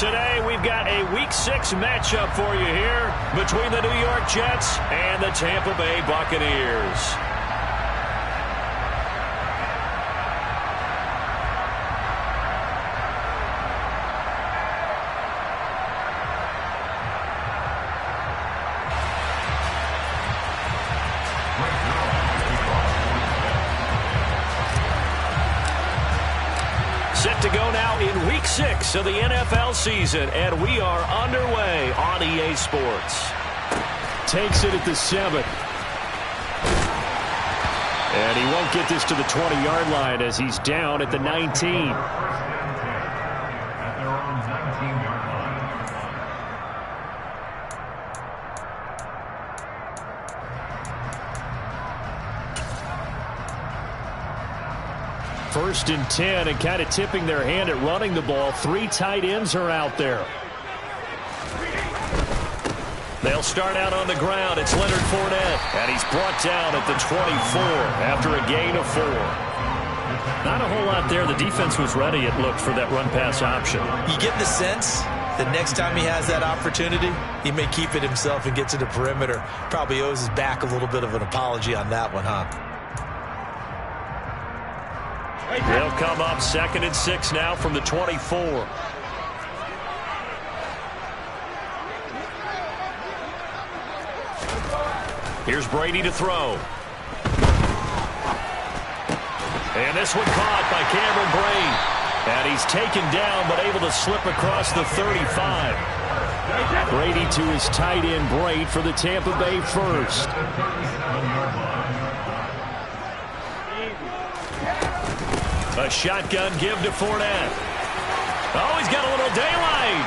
Today, we've got a Week 6 matchup for you here between the New York Jets and the Tampa Bay Buccaneers. Set to go now in Week 6 of the NFL season, and we are underway on EA Sports. Takes it at the 7. And he won't get this to the 20-yard line as he's down at the 19. First and 10, and kind of tipping their hand at running the ball. 3 tight ends are out there. They'll start out on the ground. It's Leonard Fournette, and he's brought down at the 24 after a gain of 4. Not a whole lot there. The defense was ready, it looked, for that run-pass option. You get the sense that next time he has that opportunity, he may keep it himself and get to the perimeter. Probably owes his back a little bit of an apology on that one, huh? They'll come up 2nd and 6 now from the 24. Here's Brady to throw. And this one caught by Cameron Brate. And he's taken down but able to slip across the 35. Brady to his tight end Brate for the Tampa Bay first. A shotgun give to Fournette. Oh, he's got a little daylight.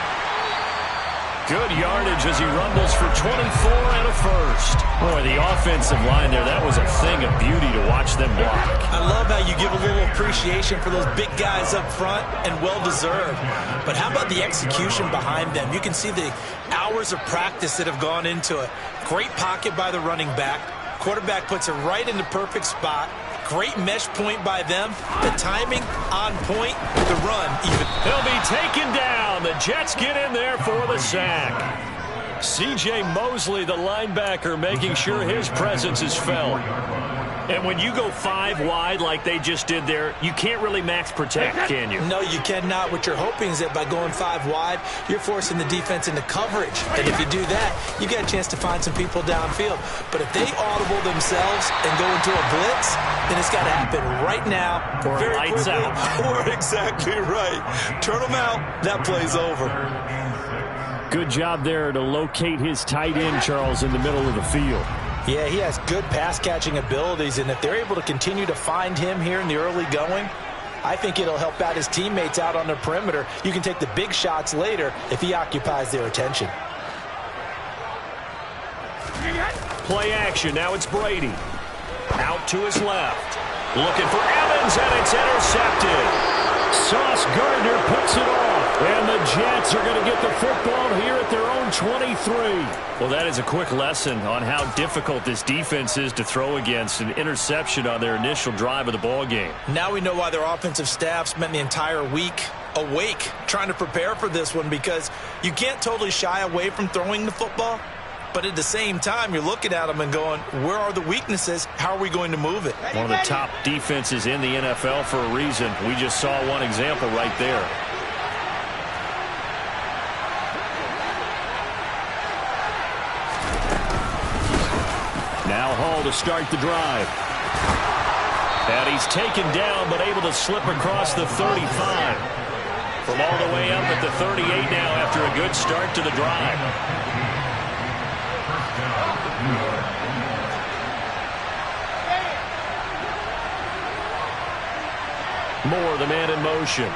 Good yardage as he rumbles for 24 and a first. Boy, the offensive line there, that was a thing of beauty to watch them block. I love how you give a little appreciation for those big guys up front, and well-deserved. But how about the execution behind them? You can see the hours of practice that have gone into it. Great pocket by the running back. Quarterback puts it right in the perfect spot. Great mesh point by them. The timing on point. The run even. He'll be taken down. The Jets get in there for the sack. C.J. Mosley, the linebacker, making sure his presence is felt. And when you go 5 wide like they just did there, you can't really max protect, can you? No, you cannot. What you're hoping is that by going 5 wide, you're forcing the defense into coverage. And if you do that, you get a chance to find some people downfield. But if they audible themselves and go into a blitz, then it's got to happen right now. Or lights out. Or exactly right. Turn them out. That play's over. Good job there to locate his tight end, Charles, in the middle of the field. Yeah, he has good pass-catching abilities, and if they're able to continue to find him here in the early going, I think it'll help out his teammates out on the perimeter. You can take the big shots later if he occupies their attention. Play action. Now it's Brady. Out to his left. Looking for Evans, and it's intercepted. Sauce Gardner puts it off, and the Jets are going to get the football here at their own 23. Well, that is a quick lesson on how difficult this defense is to throw against. An interception on their initial drive of the ball game. Now we know why their offensive staff spent the entire week awake trying to prepare for this one, because you can't totally shy away from throwing the football. But at the same time, you're looking at them and going, where are the weaknesses? How are we going to move it? One of the top defenses in the NFL for a reason. We just saw one example right there. Now Hall to start the drive. And he's taken down but able to slip across the 35. From all the way up at the 38 now after a good start to the drive. Moore, the man in motion.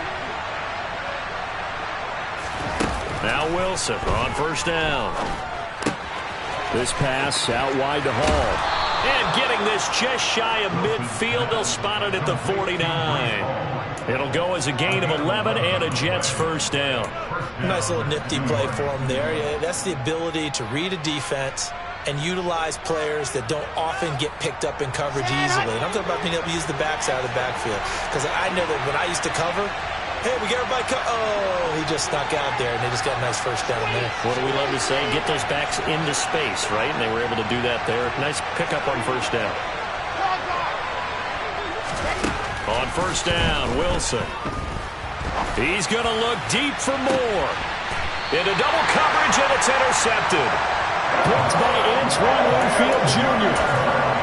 Now Wilson on first down. This pass out wide to Hall. And getting this just shy of midfield. They'll spot it at the 49. It'll go as a gain of 11 and a Jets first down. Nice little nifty play for him there. Yeah, that's the ability to read a defense and utilize players that don't often get picked up in coverage easily. And I'm talking about being able to use the backside of the backfield. Because I know that when I used to cover, Hey, we got everybody. Oh, he just snuck out there, and they just got a nice first down in there. What do we love to say? Get those backs into space, right? And they were able to do that there. Nice pickup on first down. On first down, Wilson. He's going to look deep for more. Into double coverage, and it's intercepted. Picked by Antoine Winfield Jr.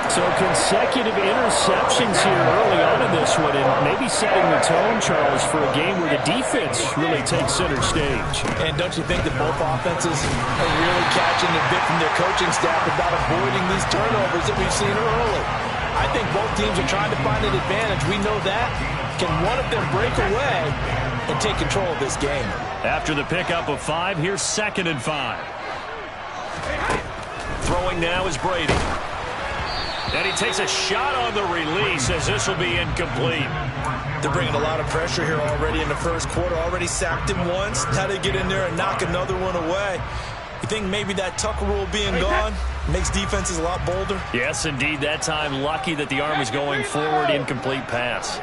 So consecutive interceptions here early on in this one, and maybe setting the tone, Charles, for a game where the defense really takes center stage. And don't you think that both offenses are really catching a bit from their coaching staff about avoiding these turnovers that we've seen early? I think both teams are trying to find an advantage. We know that. Can one of them break away and take control of this game? After the pickup of 5, here's 2nd and 5. Throwing now is Brady. And he takes a shot on the release as this will be incomplete. They're bringing a lot of pressure here already in the first quarter. Already sacked him once. How to get in there and knock another one away. You think maybe that Tucker rule being gone makes defenses a lot bolder? Yes, indeed. That time, lucky that the arm was going forward. Incomplete pass.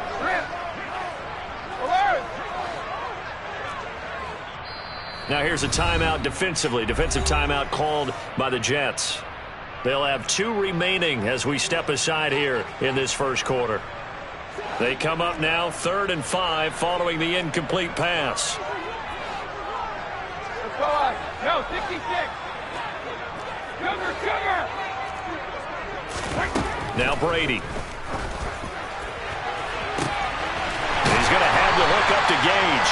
Now here's a timeout defensively. Defensive timeout called by the Jets. They'll have 2 remaining as we step aside here in this first quarter. They come up now 3rd and 5 following the incomplete pass. No, 66. Sugar. Now Brady. He's going to have to hook up to Gage.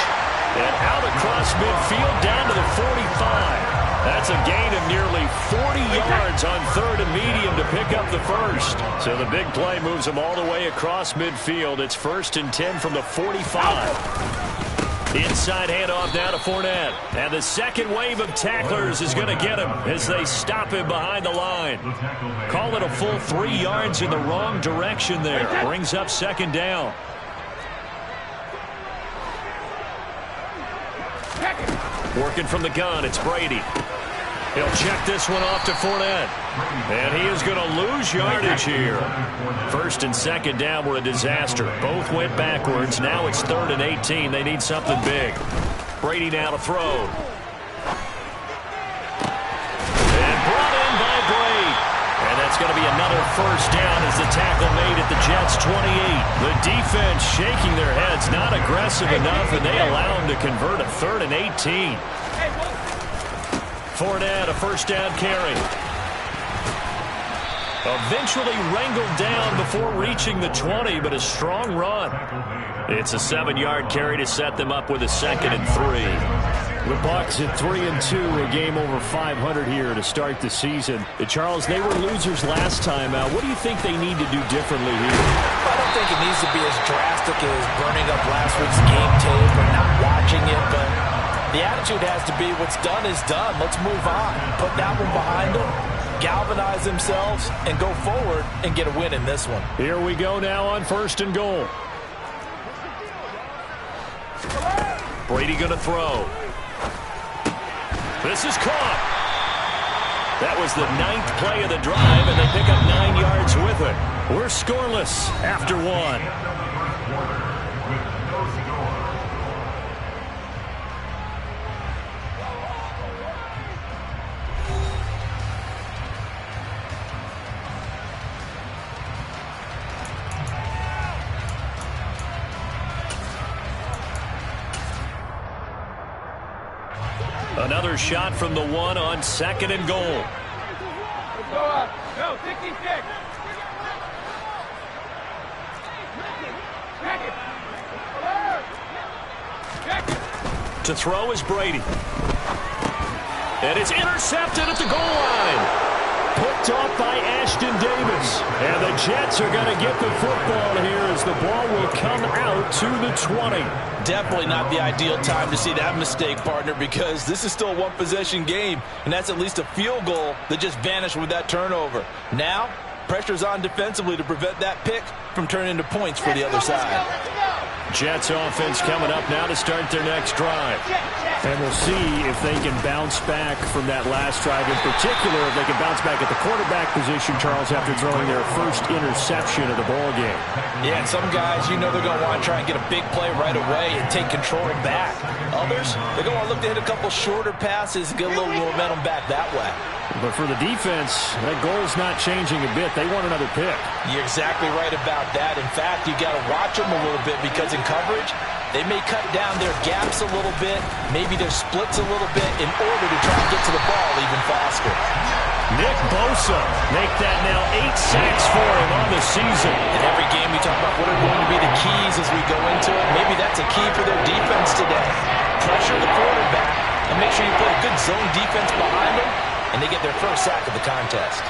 And out across midfield down to the 45. That's a gain of nearly 40 yards on 3rd and medium to pick up the first. So the big play moves them all the way across midfield. It's 1st and 10 from the 45. Inside handoff now to Fournette. And the second wave of tacklers is going to get him as they stop him behind the line. Call it a full 3 yards in the wrong direction there. Brings up 2nd down. Working from the gun, it's Brady. He'll check this one off to Fournette. And he is going to lose yardage here. 1st and 2nd down were a disaster. Both went backwards. Now it's 3rd and 18. They need something big. Brady now to throw. And brought in by Brady. And that's going to be another first down as the tackle made at the Jets' 28. The defense shaking their heads, not aggressive enough, and they allow him to convert a 3rd and 18. Fournette, a first down carry. Eventually wrangled down before reaching the 20, but a strong run. It's a 7-yard carry to set them up with a 2nd and 3. The Bucs at 3-2, a game over 500 here to start the season. Charles, they were losers last time out. What do you think they need to do differently here? I don't think it needs to be as drastic as burning up last week's game tape or not watching it, but the attitude has to be what's done is done. Let's move on. Put that one behind them, galvanize themselves, and go forward and get a win in this one. Here we go now on 1st and goal. Brady going to throw. This is caught. That was the 9th play of the drive, and they pick up 9 yards with it. We're scoreless after 1. Another shot from the 1 on 2nd and goal. No, 66. To throw is Brady. And it's intercepted at the goal line. Picked off by Ashton Davis. And the Jets are going to get the football here as the ball will come out to the 20. Definitely not the ideal time to see that mistake, partner, because this is still a one-possession game, and that's at least a field goal that just vanished with that turnover. Now, pressure's on defensively to prevent that pick from turning into points for the other side. Jets offense coming up now to start their next drive. And we'll see if they can bounce back from that last drive in particular, if they can bounce back at the quarterback position, Charles, after throwing their first interception of the ball game. Yeah, and some guys, you know they're going to want to try and get a big play right away and take control back. Others, they're going to look to hit a couple shorter passes and get a little momentum back that way. But for the defense, that goal's not changing a bit. They want another pick. You're exactly right about that. In fact, you got to watch them a little bit because in coverage, they may cut down their gaps a little bit, maybe their splits a little bit in order to try and get to the ball even faster. Nick Bosa make that now 8 sacks for him on the season. In every game we talk about what are going to be the keys as we go into it. Maybe that's a key for their defense today. Pressure the quarterback and make sure you put a good zone defense behind them, and they get their first sack of the contest.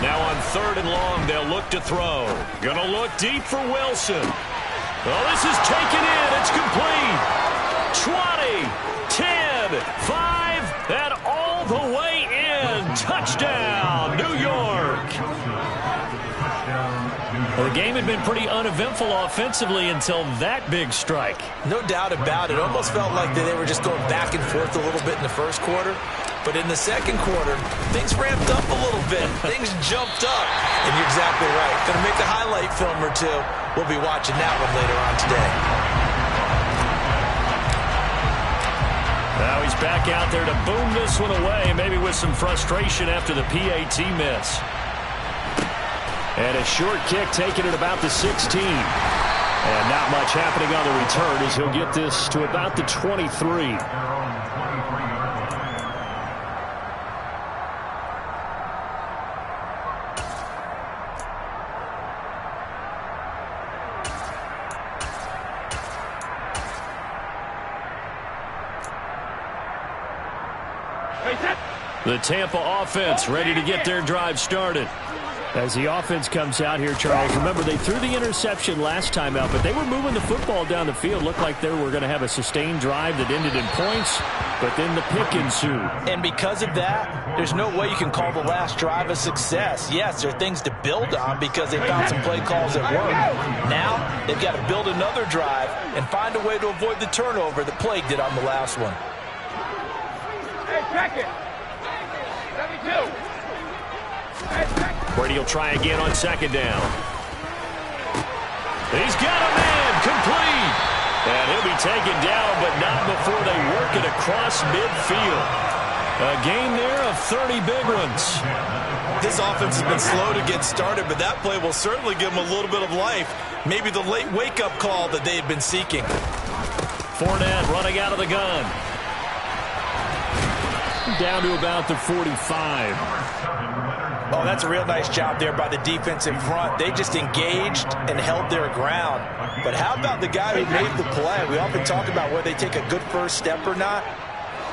Now on 3rd and long, they'll look to throw. Gonna look deep for Wilson. Oh, this is taken in. It's complete. 20, 10, 5, and all the way in. Touchdown, New York. Well, the game had been pretty uneventful offensively until that big strike. No doubt about it. Almost felt like they were just going back and forth a little bit in the first quarter. But in the second quarter, things ramped up a little bit. Things jumped up. And you're exactly right. Going to make a highlight film or two. We'll be watching that one later on today. Now he's back out there to boom this one away, maybe with some frustration after the PAT miss. And a short kick taken at about the 16. And not much happening on the return as he'll get this to about the 23. The Tampa offense ready to get their drive started. As the offense comes out here, Charles, remember they threw the interception last time out, but they were moving the football down the field. Looked like they were going to have a sustained drive that ended in points, but then the pick ensued. And because of that, there's no way you can call the last drive a success. Yes, there are things to build on because they found some play calls that work. Now, they've got to build another drive and find a way to avoid the turnover that plagued it on the last one. Hey, check it. 72. Brady will try again on 2nd down. He's got a man complete. And he'll be taken down, but not before they work it across midfield. A gain there of 30 big ones. This offense has been slow to get started, but that play will certainly give them a little bit of life. Maybe the late wake-up call that they had been seeking. Fournette running out of the gun. Down to about the 45. Oh, that's a real nice job there by the defense in front. They just engaged and held their ground. But how about the guy who made the play? We often talk about whether they take a good first step or not.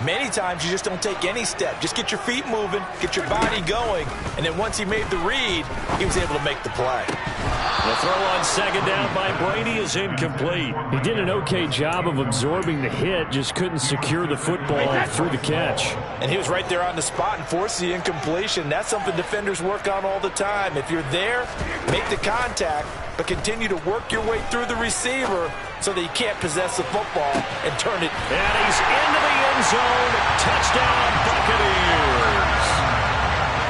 Many times you just don't take any step. Just get your feet moving, get your body going, and then once he made the read, he was able to make the play. The throw on 2nd down by Brady is incomplete. He did an okay job of absorbing the hit, just couldn't secure the football through the catch. And he was right there on the spot and forced the incompletion. That's something defenders work on all the time. If you're there, make the contact, but continue to work your way through the receiver so that you can't possess the football and turn it. And he's into the end zone. Touchdown, Buccaneers.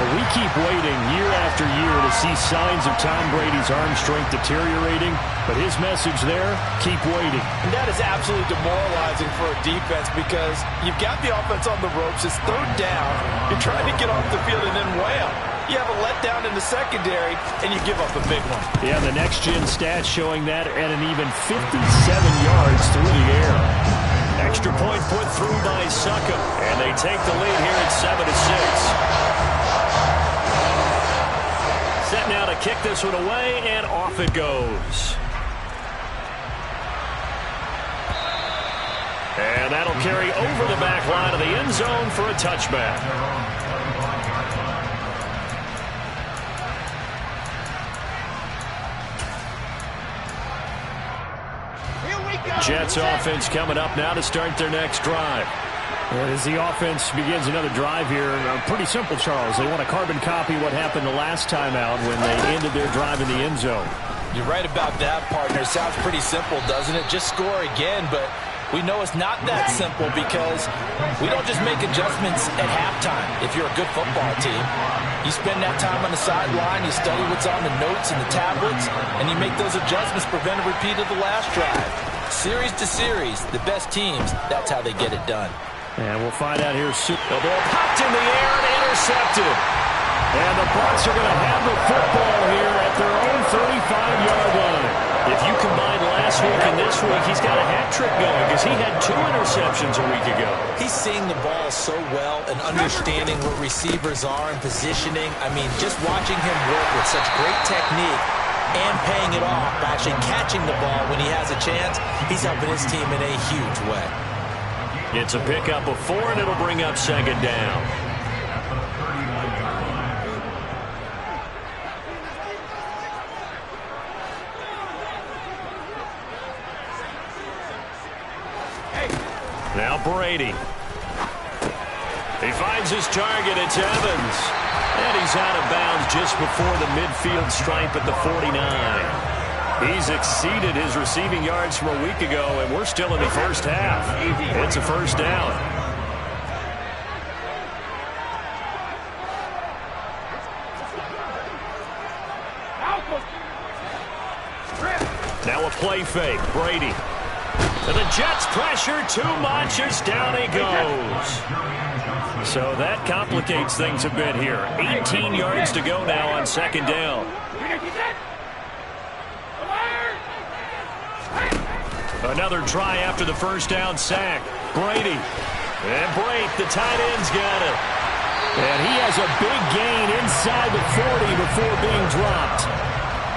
We keep waiting year after year to see signs of Tom Brady's arm strength deteriorating, but his message there, keep waiting. And that is absolutely demoralizing for a defense because you've got the offense on the ropes. It's 3rd down. You're trying to get off the field and then wham. You have a letdown in the secondary, and you give up a big one. Yeah, the next-gen stats showing that at an even 57 yards through the air. Extra point put through by Suckup, and they take the lead here at 7-6. Set now to kick this one away, and off it goes. And that'll carry over the back line of the end zone for a touchback. Jets offense coming up now to start their next drive. And as the offense begins another drive here, pretty simple, Charles. They want to carbon copy what happened the last time out when they ended their drive in the end zone. You're right about that, partner. Sounds pretty simple, doesn't it? Just score again, but we know it's not that simple because we don't just make adjustments at halftime if you're a good football team. You spend that time on the sideline, you study what's on the notes and the tablets, and you make those adjustments, prevent a repeat of the last drive. Series to series, the best teams, that's how they get it done. And we'll find out here soon. The ball popped in the air and intercepted. And the Bucs are going to have the football here at their own 35-yard line. If you combine last week and this week, he's got a hat trick going because he had 2 interceptions a week ago. He's seeing the ball so well and understanding what receivers are and positioning. I mean, just watching him work with such great technique and paying it off by actually catching the ball when he has a chance, he's helping his team in a huge way. It's a pickup of 4, and it'll bring up second down. Now Brady. He finds his target. It's Evans. And he's out of bounds just before the midfield stripe at the 49. He's exceeded his receiving yards from a week ago, and we're still in the first half. It's a first down. Now a play fake. Brady. And the Jets pressure too much as down he goes. So that complicates things a bit here. 18 yards to go now on second down. Another try after the first down sack. Brady. And Brate, the tight end's got it. And he has a big gain inside the 40 before being dropped.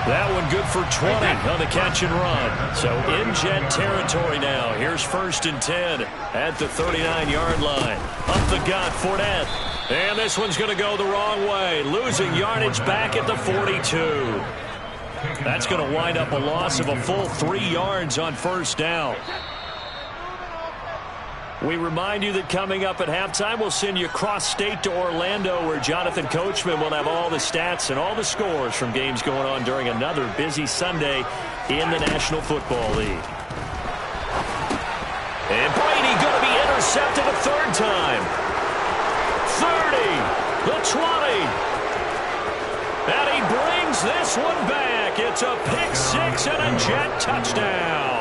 That one good for 20 on the catch and run. So in Jet territory now. Here's 1st and 10 at the 39-yard line. Up the gut, Fournette. And this one's going to go the wrong way. Losing yardage back at the 42. That's going to wind up a loss of a full 3 yards on first down. We remind you that coming up at halftime, we'll send you cross-state to Orlando, where Jonathan Coachman will have all the stats and all the scores from games going on during another busy Sunday in the National Football League. And Brady going to be intercepted a 3rd time. 30, the 20. And he brings this one back. It's a pick 6 and a Jet touchdown.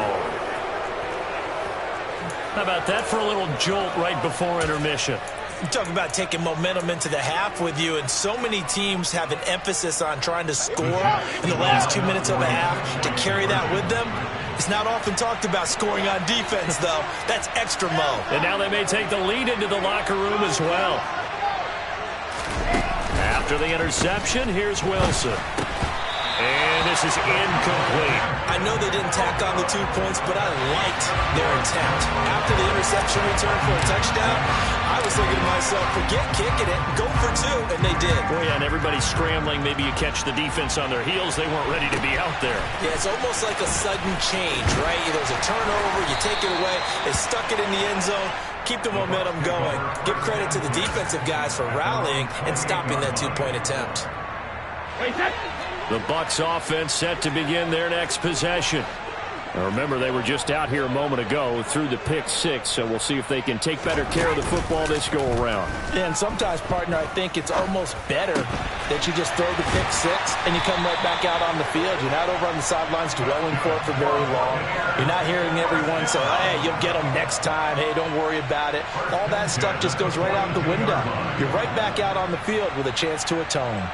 How about that for a little jolt right before intermission? You talk about taking momentum into the half with you, and so many teams have an emphasis on trying to score in the last 2 minutes of a half. To carry that with them, it's not often talked about scoring on defense, though. That's extra mo. And now they may take the lead into the locker room as well. After the interception, here's Wilson. And this is incomplete. I know they didn't tack on the 2 points, but I liked their attempt. After the interception return for a touchdown, I was thinking to myself, forget kicking it, go for 2, and they did. Boy, yeah, and everybody's scrambling. Maybe you catch the defense on their heels. They weren't ready to be out there. Yeah, it's almost like a sudden change, right? There's a turnover, you take it away, they stuck it in the end zone. Keep the momentum going. Give credit to the defensive guys for rallying and stopping that 2-point attempt. The Bucs offense set to begin their next possession. Now remember, they were just out here a moment ago through the pick 6, so we'll see if they can take better care of the football this go-around. Yeah, and sometimes, partner, I think it's almost better that you just throw the pick 6 and you come right back out on the field. You're not over on the sidelines dwelling for it for very long. You're not hearing everyone say, hey, you'll get them next time. Hey, don't worry about it. All that stuff just goes right out the window. You're right back out on the field with a chance to atone.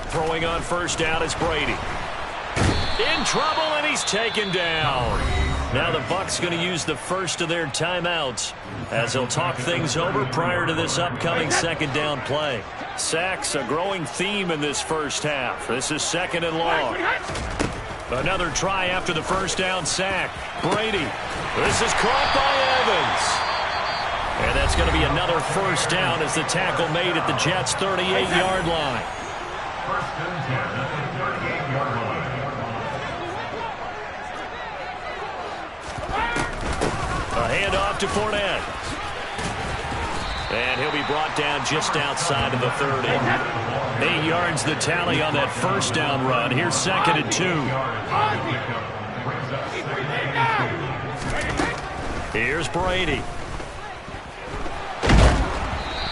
Throwing on first down is Brady. In trouble, and he's taken down. Now the Bucs going to use the first of their timeouts as they'll talk things over prior to this upcoming second down play. Sacks, a growing theme in this first half. This is 2nd and long. Another try after the first down sack. Brady. This is caught by Evans. And that's going to be another first down as the tackle made at the Jets' 38-yard line. A handoff to Fournette. And he'll be brought down just outside of the 30. 8 yards the tally on that first down run. Here's 2nd and 2. Here's Brady.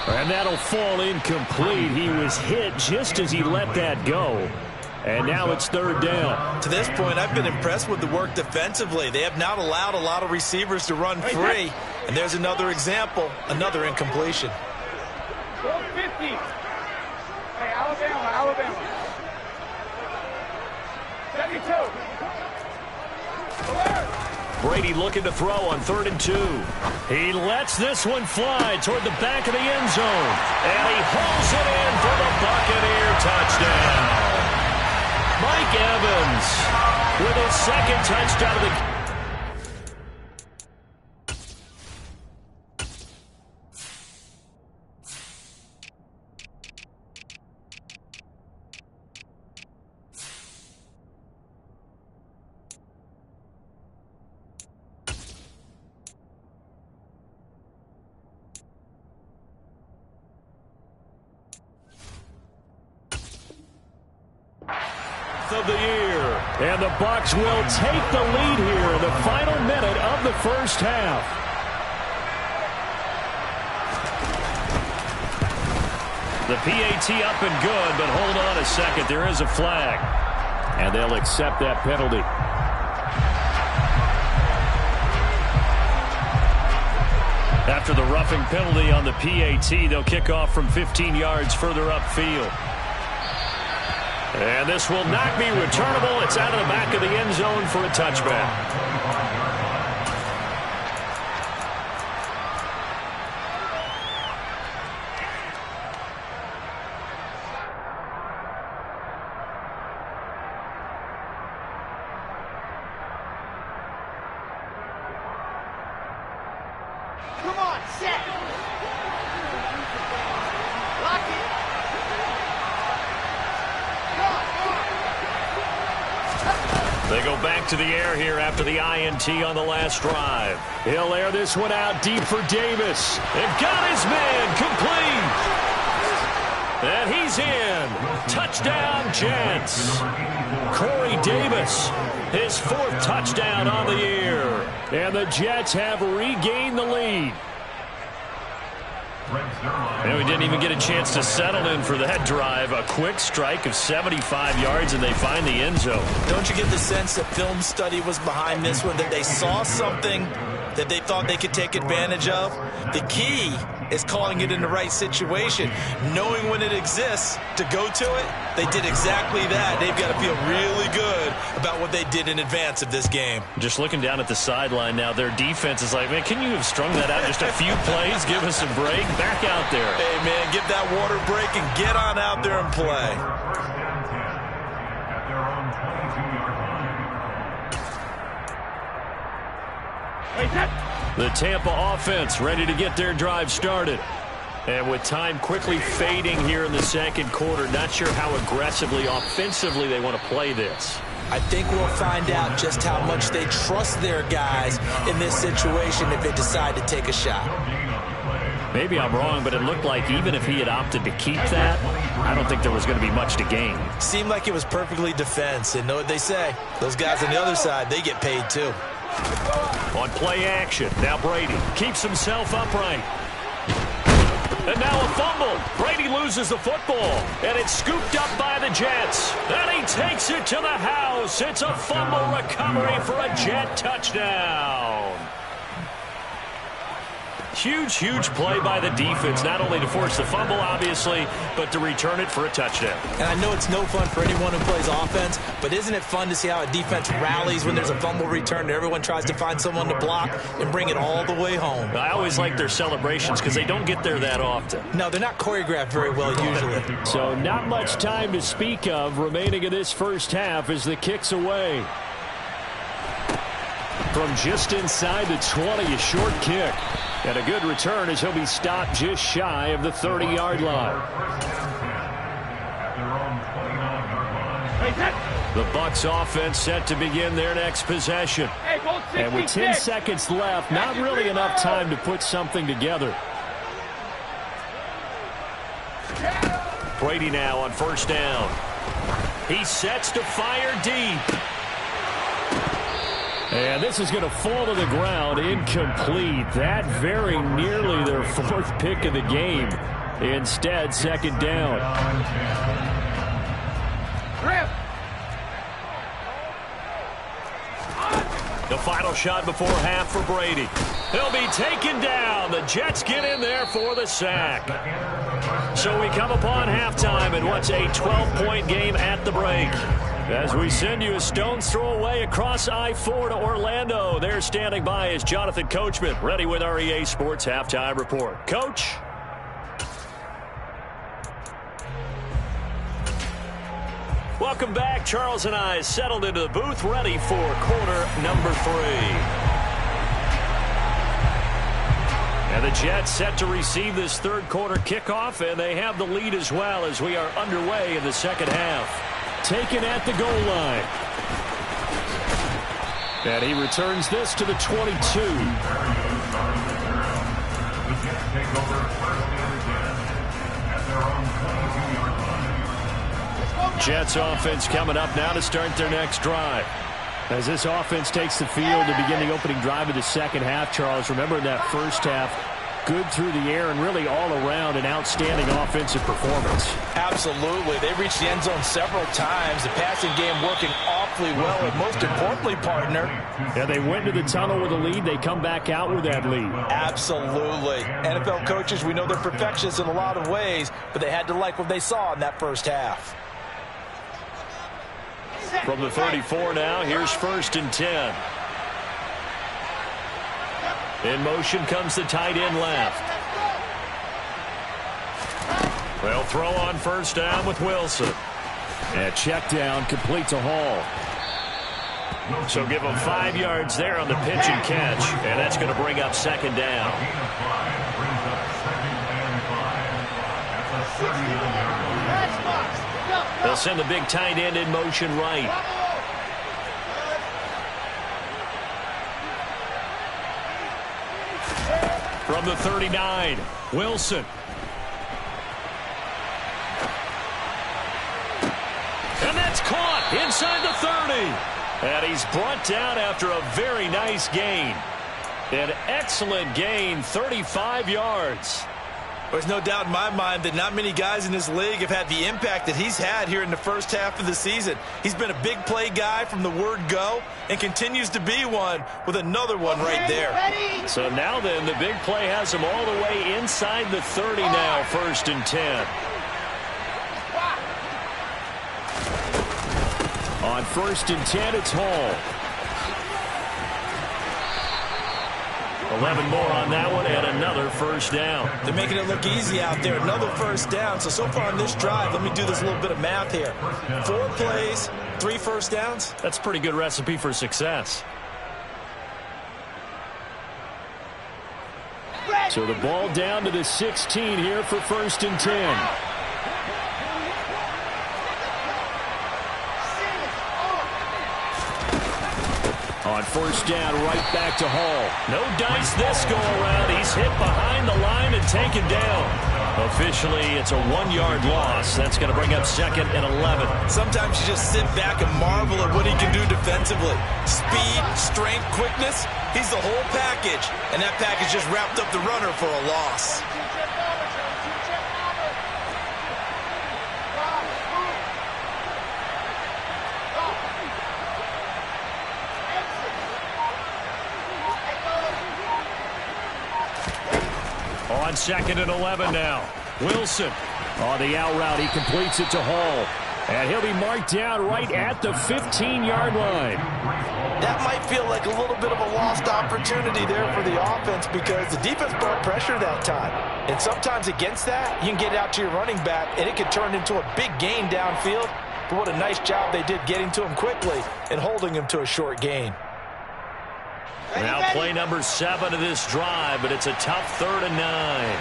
And that'll fall incomplete. He was hit just as he let that go. And now it's 3rd down. To this point, I've been impressed with the work defensively. They have not allowed a lot of receivers to run free. And there's another example, another incompletion. 12-50. Hey, Alabama. 72. Brady looking to throw on 3rd and 2. He lets this one fly toward the back of the end zone. And he hauls it in for the Buccaneer touchdown. Mike Evans with his 2nd touchdown of the of the year. And the Bucs will take the lead here in the final minute of the first half. The PAT up and good, but hold on a second. There is a flag. And they'll accept that penalty. After the roughing penalty on the PAT, they'll kick off from 15 yards further upfield. And this will not be returnable. It's out of the back of the end zone for a touchback. Come on, set. Lock it. They go back to the air here after the INT on the last drive. He'll air this one out deep for Davis. They've got his man complete. And he's in. Touchdown, Jets. Corey Davis, his 4th touchdown on the year. And the Jets have regained the lead. And we didn't even get a chance to settle in for that drive. A quick strike of 75 yards, and they find the end zone. Don't you get the sense that film study was behind this one, that they saw something that they thought they could take advantage of? The key is calling it in the right situation, knowing when it exists to go to it. They did exactly that. They've got to feel really good about what they did in advance of this game. Just looking down at the sideline now, their defense is like, man, can you have strung that out just a few plays? Give us a break. Back out there. Hey, man, give that water break and get on out there and play. The Tampa offense ready to get their drive started. And with time quickly fading here in the second quarter, not sure how aggressively, offensively they want to play this. I think we'll find out just how much they trust their guys in this situation if they decide to take a shot. Maybe I'm wrong, but it looked like even if he had opted to keep that, I don't think there was going to be much to gain. Seemed like it was perfectly defense, and know what they say. Those guys on the other side, they get paid too. On play action, now Brady keeps himself upright. And now a fumble. Brady loses the football, and it's scooped up by the Jets. And he takes it to the house. It's a fumble recovery for a Jet touchdown. Huge play by the defense, not only to force the fumble, obviously, but to return it for a touchdown. And I know it's no fun for anyone who plays offense, but isn't it fun to see how a defense rallies when there's a fumble return and everyone tries to find someone to block and bring it all the way home? I always like their celebrations because they don't get there that often. No, they're not choreographed very well usually. So not much time to speak of remaining in this first half as the kick's away. From just inside the 20, a short kick. And a good return as he'll be stopped just shy of the 30-yard line. The Bucs offense set to begin their next possession. Hey, go 66. And with 10 seconds left, not really enough time to put something together. Brady now on first down. He sets to fire deep. And this is going to fall to the ground, incomplete. That very nearly their fourth pick of the game. Instead, second down. Rip. The final shot before half for Brady. He'll be taken down. The Jets get in there for the sack. So we come upon halftime in what's a 12-point game at the break. As we send you a stone's throw away across I-4 to Orlando. There standing by is Jonathan Coachman, ready with our EA Sports Halftime Report. Coach? Welcome back. Charles and I settled into the booth, ready for quarter number 3. And the Jets set to receive this third quarter kickoff, and they have the lead as well as we are underway in the second half. Taken at the goal line. And he returns this to the 22. Jets offense coming up now to start their next drive. As this offense takes the field to begin the opening drive of the second half, Charles, remember in that first half, good through the air and really all around an outstanding offensive performance. Absolutely. They reached the end zone several times. The passing game working awfully well. And most importantly, partner. Yeah, they went to the tunnel with a lead. They come back out with that lead. Absolutely. NFL coaches, we know they're perfectionists in a lot of ways, but they had to like what they saw in that first half. From the 34 now, here's 1st and 10. In motion comes the tight end left. They'll throw on first down with Wilson. And check down, complete to Hall. So give them 5 yards there on the pitch and catch, and that's going to bring up second down. They'll send the big tight end in motion right. From the 39, Wilson. And that's caught inside the 30. And he's brought down after a very nice gain. An excellent gain, 35 yards. There's no doubt in my mind that not many guys in this league have had the impact that he's had here in the first half of the season. He's been a big play guy from the word go and continues to be one with another one right there. So now then, the big play has him all the way inside the 30 now, 1st and 10. On 1st and 10, it's Hall. 11 more on that one and another first down. They're making it look easy out there. Another first down. So far on this drive, let me do this little bit of math here. 4 plays, 3 first downs. That's a pretty good recipe for success. So the ball down to the 16 here for 1st and 10. On first down, right back to Hall. No dice this go-around. He's hit behind the line and taken down. Officially, it's a 1-yard loss. That's going to bring up 2nd and 11. Sometimes you just sit back and marvel at what he can do defensively. Speed, strength, quickness. He's the whole package. And that package just wrapped up the runner for a loss. On 2nd and 11 now. Wilson. On the out route, he completes it to Hall. And he'll be marked down right at the 15-yard line. That might feel like a little bit of a lost opportunity there for the offense because the defense brought pressure that time. And sometimes against that, you can get out to your running back, and it can turn into a big gain downfield. But what a nice job they did getting to him quickly and holding him to a short gain. Now play number 7 of this drive, but it's a tough 3rd and 9.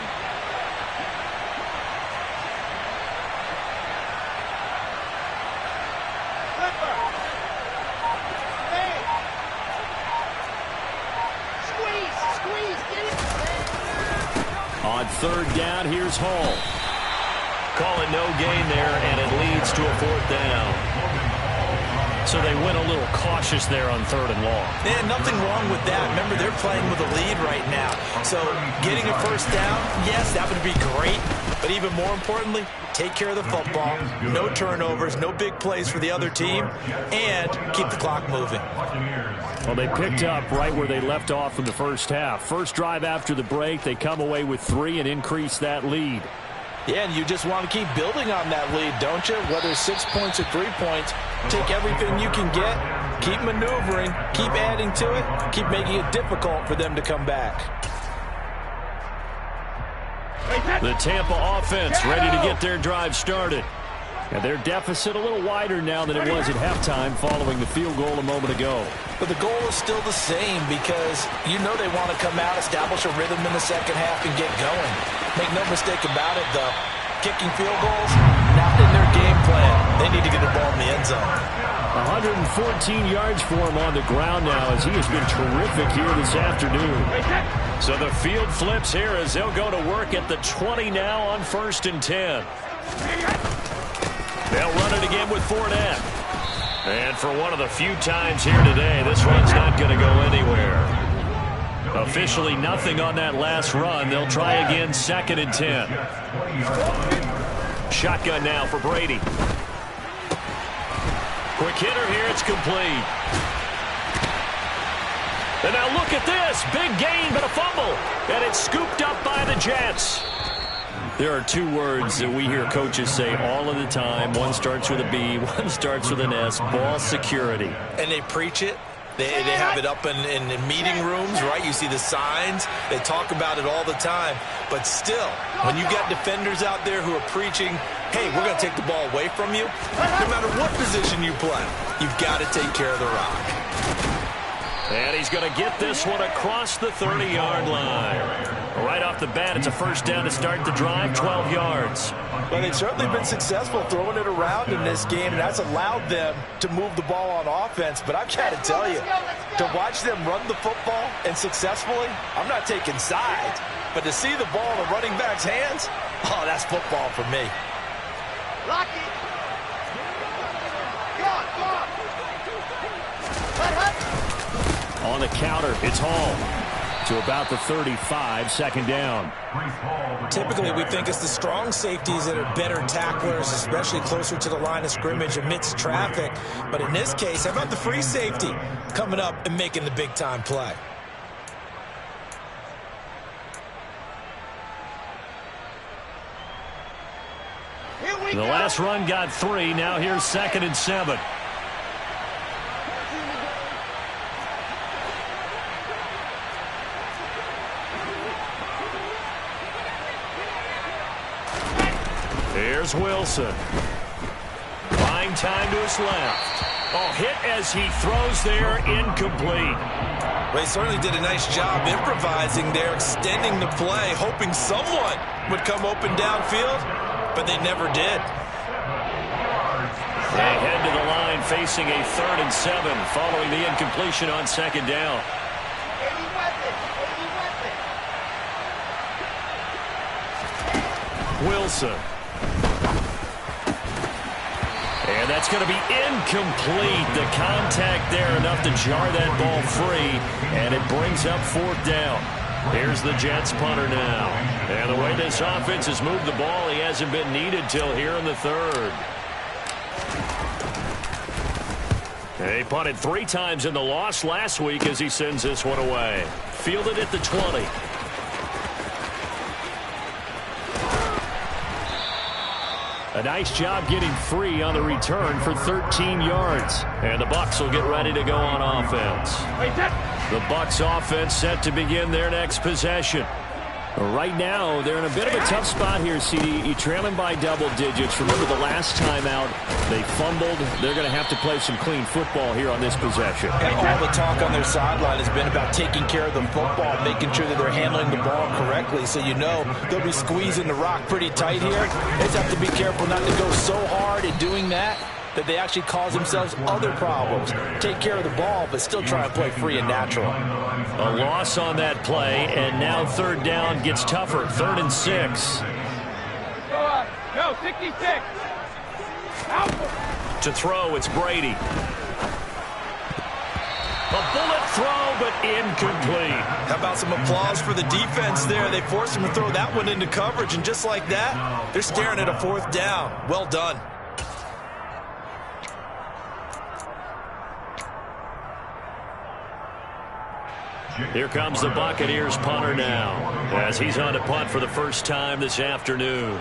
third down. Here's Hall. Calling no gain there, and it leads to a fourth down. So they went a little cautious there on third and long. And nothing wrong with that. Remember, they're playing with a lead right now. So getting a first down, yes, that would be great. But even more importantly, take care of the football. No turnovers, no big plays for the other team, and keep the clock moving. Well, they picked up right where they left off in the first half. First drive after the break, they come away with 3 and increase that lead. Yeah, and you just want to keep building on that lead, don't you? Whether it's 6 points or 3 points, take everything you can get, keep maneuvering, keep adding to it, keep making it difficult for them to come back. The Tampa offense ready to get their drive started. And their deficit a little wider now than it was at halftime following the field goal a moment ago. But the goal is still the same because you know they want to come out, establish a rhythm in the second half, and get going. Make no mistake about it, though. Kicking field goals, not in their game plan. They need to get the ball in the end zone. 114 yards for him on the ground now as he has been terrific here this afternoon. So the field flips here as they'll go to work at the 20 now on 1st and 10. They'll run it again with Fournette. And for one of the few times here today, this run's not going to go anywhere. Officially nothing on that last run. They'll try again 2nd and 10. Shotgun now for Brady. Quick hitter here. It's complete. And now look at this. Big gain, but a fumble. And it's scooped up by the Jets. There are 2 words that we hear coaches say all of the time. One starts with a B, one starts with an S. Ball security. And they preach it. They have it up in meeting rooms, right? You see the signs. They talk about it all the time. But still, when you got defenders out there who are preaching, hey, we're going to take the ball away from you, no matter what position you play, you've got to take care of the rock. And he's going to get this one across the 30-yard line. Right off the bat, it's a first down to start the drive, 12 yards. Well, they've certainly been successful throwing it around in this game, and that's allowed them to move the ball on offense. But I've got to tell you, to watch them run the football and successfully, I'm not taking sides. But to see the ball in the running back's hands, oh, that's football for me. Lock it. Go on, go on. On the counter, it's Hall. To about the 35, 2nd down. Typically, we think it's the strong safeties that are better tacklers, especially closer to the line of scrimmage amidst traffic. But in this case, how about the free safety coming up and making the big-time play? The last run got 3. Now here's 2nd and 7. Here's Wilson. Buying time to his left. Oh, hit as he throws there, incomplete. Well, he certainly did a nice job improvising there, extending the play, hoping someone would come open downfield, but they never did. They head to the line facing a 3rd and 7 following the incompletion on 2nd down. Wilson. And that's going to be incomplete. The contact there enough to jar that ball free, and it brings up 4th down. Here's the Jets punter now. And the way this offense has moved the ball, he hasn't been needed till here in the 3rd. He punted 3 times in the loss last week as he sends this one away. Fielded at the 20. A nice job getting free on the return for 13 yards. And the Bucs will get ready to go on offense. The Bucs offense set to begin their next possession. Right now, they're in a bit of a tough spot here, CD. You're trailing by double digits. Remember the last time out, they fumbled. They're going to have to play some clean football here on this possession. And all the talk on their sideline has been about taking care of the football, making sure that they're handling the ball correctly. So you know they'll be squeezing the rock pretty tight here. They just have to be careful not to go so hard in doing that that they actually cause themselves other problems. Take care of the ball, but still try and play free and natural. A loss on that play, and now third down gets tougher. 3rd and 6. Go, 66. Out. To throw, it's Brady. A bullet throw, but incomplete. How about some applause for the defense there? They forced him to throw that one into coverage, and just like that, they're staring at a 4th down. Well done. Here comes the Buccaneers punter now, as he's on to punt for the first time this afternoon.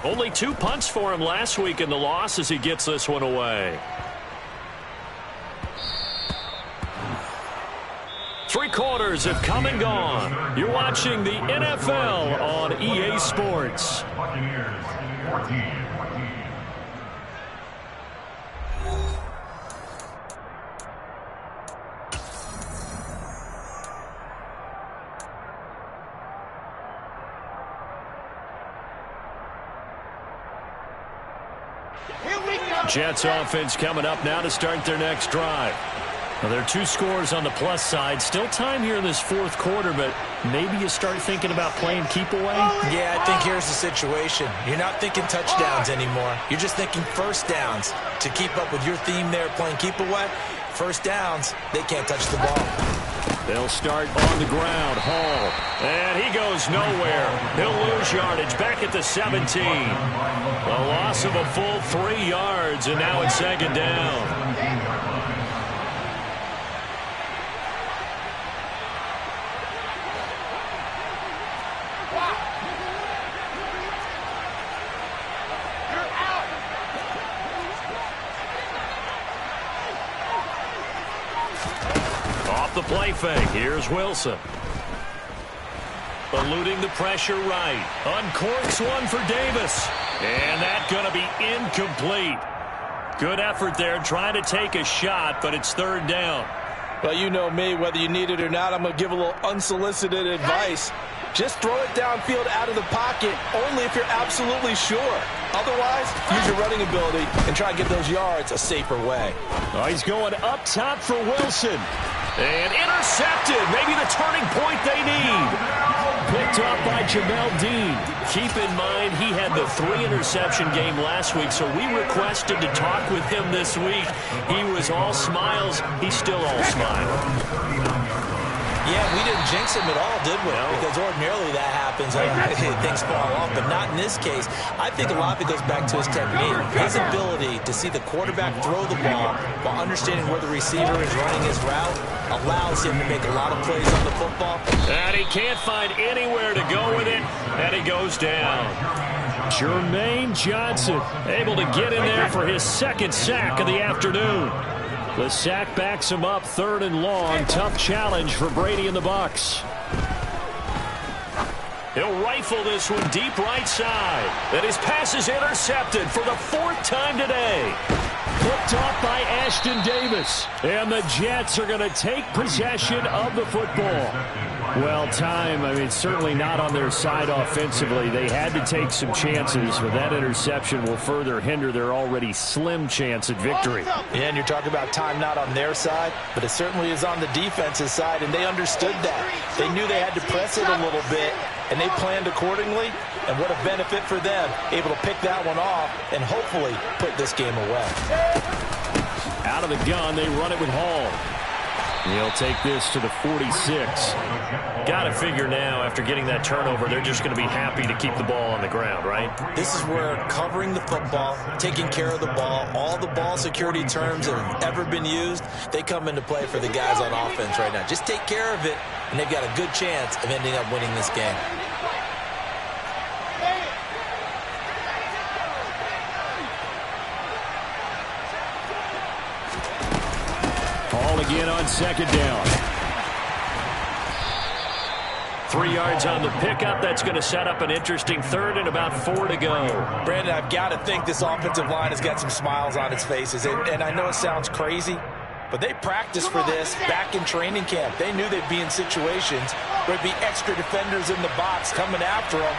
Only 2 punts for him last week in the loss as he gets this one away. 3 quarters have come and gone. You're watching the NFL on EA Sports. Jets offense coming up now to start their next drive. Well, there are 2 scores on the plus side. Still time here in this 4th quarter, but maybe you start thinking about playing keep away? Yeah, I think here's the situation. You're not thinking touchdowns anymore. You're just thinking first downs. To keep up with your theme there, playing keep away, first downs, they can't touch the ball. They'll start on the ground. Hall. And he goes nowhere. He'll lose yardage back at the 17. A loss of a full 3 yards, and now it's 2nd down. The play fake. Here's Wilson. Eluding the pressure right. Uncorks one for Davis. And that's going to be incomplete. Good effort there trying to take a shot, but it's 3rd down. Well, you know me, whether you need it or not, I'm going to give a little unsolicited advice. Just throw it downfield out of the pocket, only if you're absolutely sure. Otherwise, use your running ability and try and get those yards a safer way. Oh, he's going up top for Wilson. And intercepted. Maybe the turning point they need. Picked up by Jamel Dean. Keep in mind he had the 3-interception game last week, so we requested to talk with him this week. He was all smiles. He's still all smile. Yeah, we didn't jinx him at all, did we? No. Because ordinarily that happens. Things fall off, but not in this case. I think a lot of it goes back to his technique. His ability to see the quarterback throw the ball while understanding where the receiver is running his route allows him to make a lot of plays on the football. And he can't find anywhere to go with it, and he goes down. Jermaine Johnson able to get in there for his 2nd sack of the afternoon. The sack backs him up 3rd and long. Tough challenge for Brady and the Bucs. He'll rifle this one deep right side. And his pass is intercepted for the 4th time today. Picked off by Ashton Davis. And the Jets are going to take possession of the football. Well, certainly not on their side offensively. They had to take some chances, but that interception will further hinder their already slim chance at victory. Yeah, and you're talking about time not on their side, but it certainly is on the defense's side, and they understood that. They knew they had to press it a little bit, and they planned accordingly, and what a benefit for them, able to pick that one off and hopefully put this game away. Out of the gun, they run it with Hall. He'll take this to the 46. Got to figure now, after getting that turnover, they're just going to be happy to keep the ball on the ground, right? This is where covering the football, taking care of the ball, all the ball security terms that have ever been used, they come into play for the guys on offense right now. Just take care of it, and they've got a good chance of ending up winning this game. Ball again on 2nd down. 3 yards on the pickup. That's going to set up an interesting 3rd and about 4 to go. Brandon, I've got to think this offensive line has got some smiles on its faces. And I know it sounds crazy, But they practiced for this back in training camp. They knew they'd be in situations where there'd be extra defenders in the box coming after them,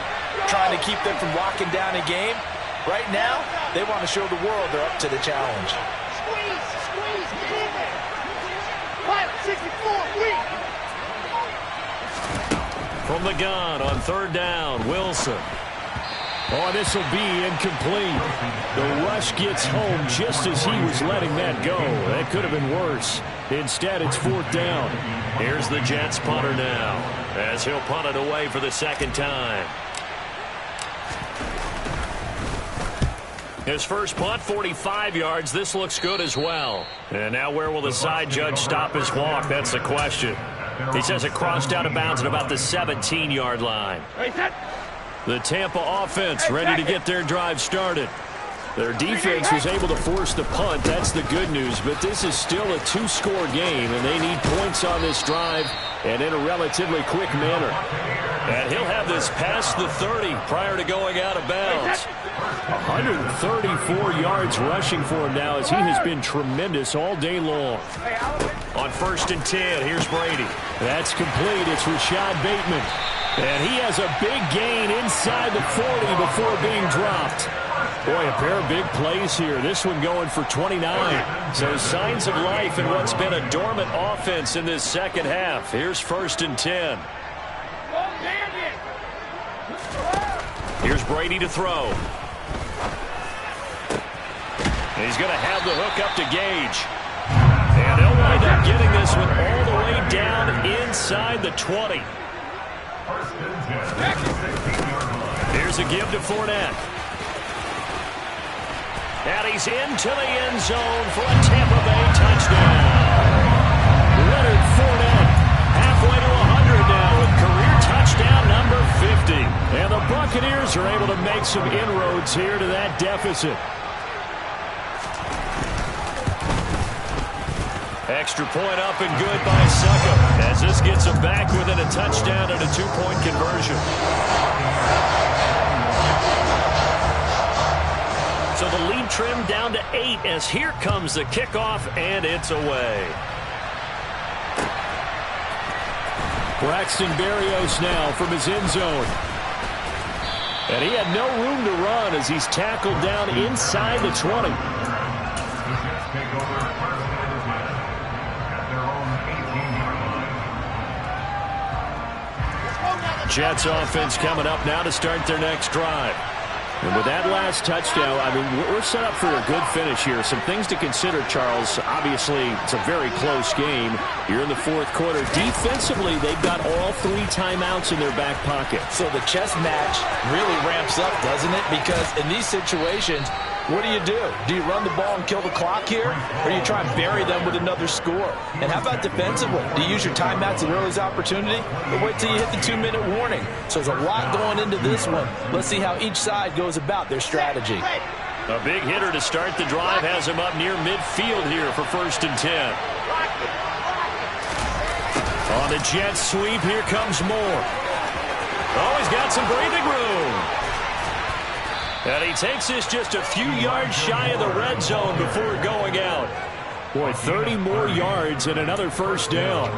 trying to keep them from locking down a game. Right now, they want to show the world they're up to the challenge. Squeeze, get in there. Pilot 64, weak. From the gun on third down, Wilson. Oh, this will be incomplete. The rush gets home just as he was letting that go. That could have been worse. Instead, it's fourth down. Here's the Jets punter now, as he'll punt it away for the second time. His first punt, 45 yards. This looks good as well. And now where will the side judge stop his walk? That's the question. He says it crossed out of bounds at about the 17-yard line. The Tampa offense ready to get their drive started. Their defense was able to force the punt. That's the good news. But this is still a two-score game, and they need points on this drive and in a relatively quick manner. And he'll have this past the 30 prior to going out of bounds. 134 yards rushing for him now as he has been tremendous all day long. On 1st and 10, here's Brady. That's complete. It's Rashad Bateman. And he has a big gain inside the 40 before being dropped. Boy, a pair of big plays here. This one going for 29. So signs of life in what's been a dormant offense in this second half. Here's 1st and 10. Here's Brady to throw. He's going to have the hook up to Gage. And they'll wind up getting this one all the way down inside the 20. Here's a give to Fournette. And he's into the end zone for a Tampa Bay touchdown. Leonard Fournette halfway to 100 now with career touchdown number 50. And the Buccaneers are able to make some inroads here to that deficit. Extra point up and good by Suckup as this gets him back within a touchdown and a two-point conversion. So the lead trimmed down to 8 as here comes the kickoff, and it's away. Braxton Berrios now from his end zone. And he had no room to run as he's tackled down inside the 20. Jets offense coming up now to start their next drive. And with that last touchdown, I mean, we're set up for a good finish here. Some things to consider, Charles. Obviously, it's a very close game. You're in the fourth quarter. Defensively, they've got all 3 timeouts in their back pocket. So the chess match really ramps up, doesn't it? Because in these situations, what do? Do you run the ball and kill the clock here? Or do you try and bury them with another score? And how about defensively? Do you use your timeouts at earliest opportunity? Or wait till you hit the 2-minute warning? So there's a lot going into this one. Let's see how each side goes about their strategy. A big hitter to start the drive has him up near midfield here for 1st and 10. On the Jets sweep, here comes Moore. Oh, he's got some breathing room. And he takes this just a few yards shy of the red zone before going out. Boy, 30 more yards and another first down.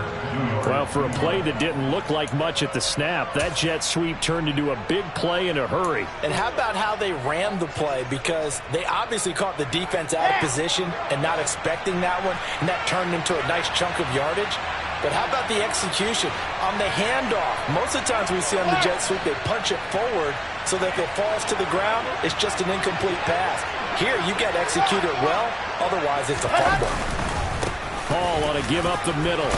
Well, for a play that didn't look like much at the snap, that jet sweep turned into a big play in a hurry. And how about how they ran the play? Because they obviously caught the defense out of position and not expecting that one, and that turned into a nice chunk of yardage. But how about the execution? On the handoff, most of the times we see on the jet sweep, they punch it forward so that if it falls to the ground, it's just an incomplete pass. Here, you got to execute it well, otherwise it's a fumble. Hall ought to give up the middle.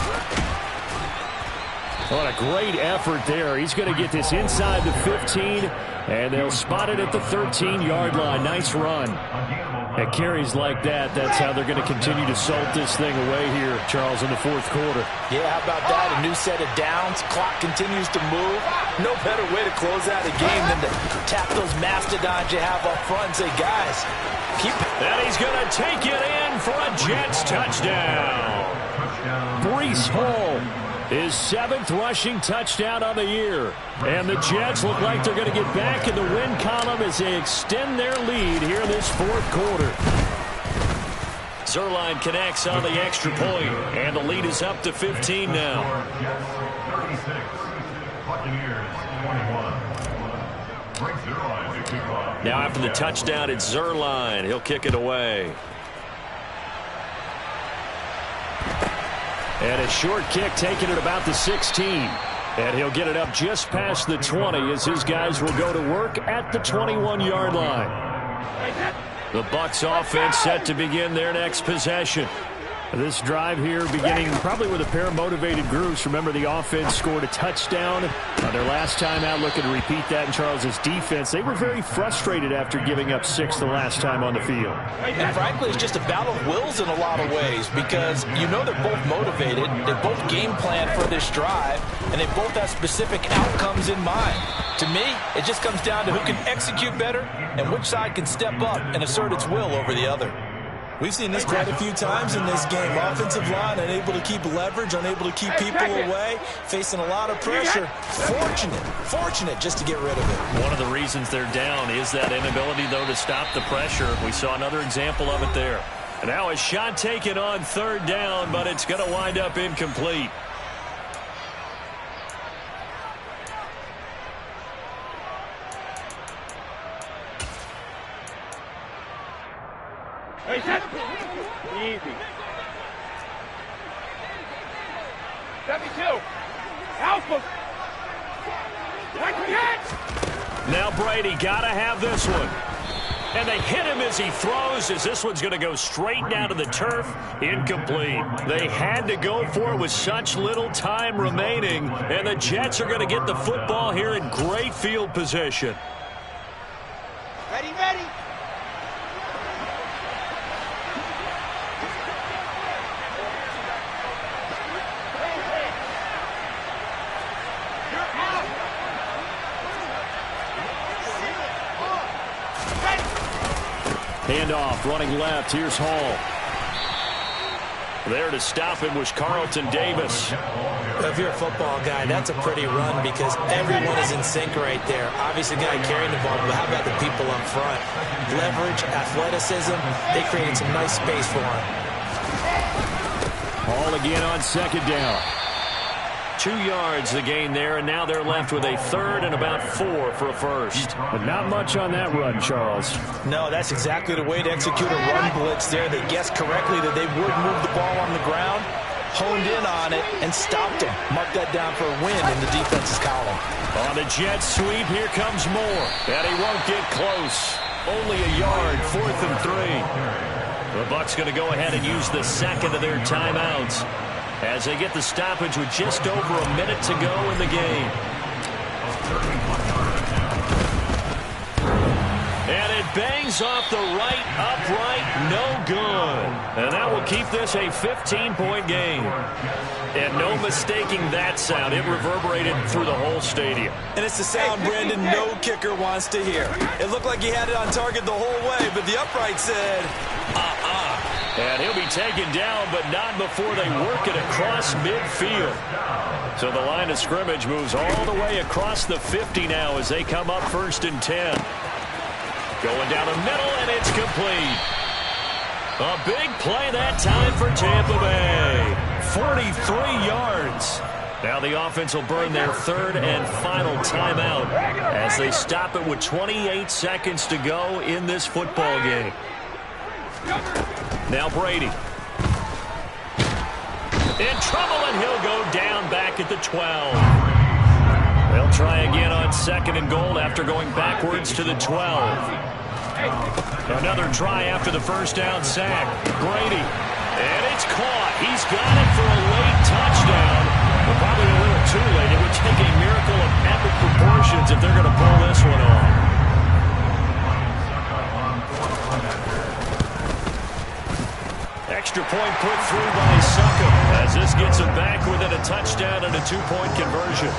What a great effort there. He's going to get this inside the 15, and they'll spot it at the 13-yard line. Nice run. At carries like that, that's how they're going to continue to salt this thing away here, Charles, in the fourth quarter. Yeah, how about that? A new set of downs. Clock continues to move. No better way to close out a game than to tap those mastodons you have up front and say, guys, keep it. And he's going to take it in for a Jets touchdown. Breece Hall, his 7th rushing touchdown of the year. And the Jets look like they're going to get back in the win column as they extend their lead here in this fourth quarter. Zerline connects on the extra point, and the lead is up to 15 now. 36, Buccaneers 21. Now after the touchdown, it's Zerline. He'll kick it away. And a short kick taken at about the 16. And he'll get it up just past the 20 as his guys will go to work at the 21-yard line. The Bucs offense set to begin their next possession. This drive here beginning probably with a pair of motivated groups. Remember, the offense scored a touchdown their last time out. Looking to repeat that in Charles's defense. They were very frustrated after giving up 6 the last time on the field. And frankly, it's just a battle of wills in a lot of ways because you know they're both motivated. They both game plan for this drive, and they both have specific outcomes in mind. To me, it just comes down to who can execute better and which side can step up and assert its will over the other. We've seen this quite a few times in this game. Offensive line unable to keep leverage, unable to keep people away, facing a lot of pressure. Fortunate just to get rid of it. One of the reasons they're down is that inability, though, to stop the pressure. We saw another example of it there. And now a shot taken on third down, but it's going to wind up incomplete. Easy. 72. Alpha. Now Brady got to have this one. And they hit him as he throws, as this one's going to go straight down to the turf. Incomplete. They had to go for it with such little time remaining. And the Jets are going to get the football here in great field position. Ready. Handoff, running left. Here's Hall. There to stop him was Carlton Davis. If you're a football guy, that's a pretty run because everyone is in sync right there. Obviously, the guy carrying the ball, but how about the people up front? Leverage, athleticism, they created some nice space for him. Hall again on second down. 2 yards the gain there, and now they're left with a third and about 4 for a first. But not much on that run, Charles. No, that's exactly the way to execute a run blitz there. They guessed correctly that they would move the ball on the ground, honed in on it, and stopped them. Mark that down for a win in the defense's column. On the jet sweep, here comes Moore. And he won't get close. Only a yard, 4th and 3. The Bucs going to go ahead and use the second of their timeouts as they get the stoppage with just over a minute to go in the game. And it bangs off the right upright, no good. And that will keep this a 15-point game. And no mistaking that sound. It reverberated through the whole stadium. And it's the sound, Brandon, no kicker wants to hear. It looked like he had it on target the whole way, but the upright said, And he'll be taken down, but not before they work it across midfield. So the line of scrimmage moves all the way across the 50 now as they come up 1st and 10. Going down the middle, and it's complete. A big play that time for Tampa Bay. 43 yards. Now the offense will burn their third and final timeout as they stop it with 28 seconds to go in this football game. Now Brady. In trouble, and he'll go down back at the 12. They'll try again on 2nd and goal after going backwards to the 12. Another try after the first down sack. Brady. And it's caught. He's got it for a late touchdown. But probably a little too late. It would take a miracle of epic proportions if they're going to pull this one off. Extra point put through by Suckham as this gets him back within a touchdown and a 2-point conversion.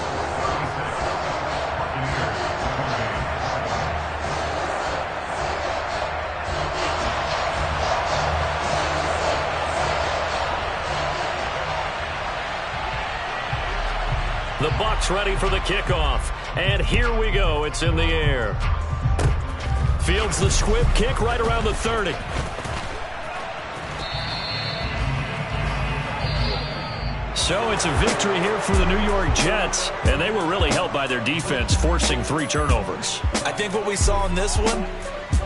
The Bucs ready for the kickoff. And here we go. It's in the air. Fields the squib kick right around the 30. So it's a victory here for the New York Jets, and they were really helped by their defense, forcing 3 turnovers. I think what we saw in this one,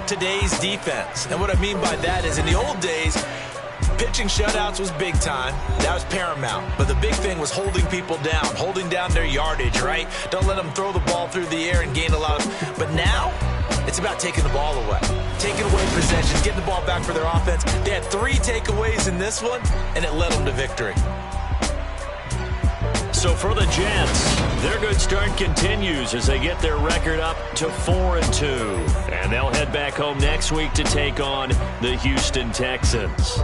today's defense. And what I mean by that is in the old days, pitching shutouts was big time. That was paramount. But the big thing was holding people down, holding down their yardage, right? Don't let them throw the ball through the air and gain a lot of... But now, it's about taking the ball away. Taking away possessions, getting the ball back for their offense. They had 3 takeaways in this one, and it led them to victory. So for the Jets, their good start continues as they get their record up to 4-2. And they'll head back home next week to take on the Houston Texans.